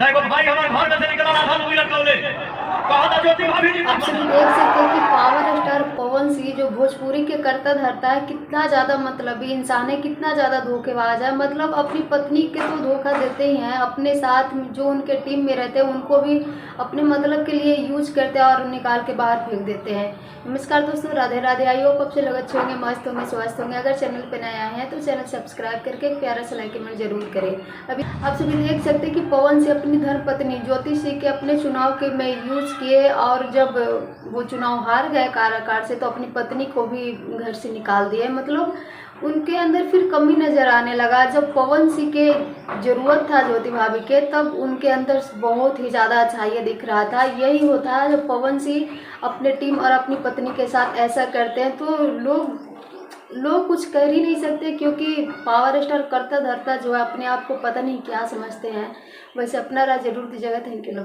भाई हमारे घर में से निकला था मूवी लटकावले कहा था ज्योति भाभी जी। आप सभी देख सकते हैं कि पावर स्टार पवन सिंह जो भोजपुरी के करता धरता है, कितना ज़्यादा मतलबी इंसान है, कितना ज़्यादा धोखेबाज है। मतलब अपनी पत्नी के तो धोखा देते ही हैं, अपने साथ जो उनके टीम में रहते हैं उनको भी अपने मतलब के लिए यूज करते हैं और निकाल के बाहर फेंक देते हैं। नमस्कार दोस्तों, राधे राधे। आई होप आप से लोग अच्छे होंगे, मस्त होंगे, स्वस्थ होंगे। अगर चैनल पर नए आए हैं तो चैनल सब्सक्राइब करके एक प्यारा सा लाइक कमेंट जरूर करें। अभी आप सभी देख सकते हैं कि पवन सिंह अपनी धर्मपत्नी ज्योति सिंह के अपने चुनाव के में यूज किए, और जब वो चुनाव हार गए काराकाट से तो अपनी पत्नी को भी घर से निकाल दिए। मतलब उनके अंदर फिर कमी नज़र आने लगा। जब पवन सिंह के ज़रूरत था ज्योति भाभी के, तब उनके अंदर बहुत ही ज़्यादा अच्छाई दिख रहा था। यही होता है जब पवन सिंह अपने टीम और अपनी पत्नी के साथ ऐसा करते हैं तो लोग कुछ कर ही नहीं सकते, क्योंकि पावर स्टार करता धरता जो है अपने आप को पता नहीं क्या समझते हैं। वैसे अपना राज जरूर दीजिएगा। Thank you.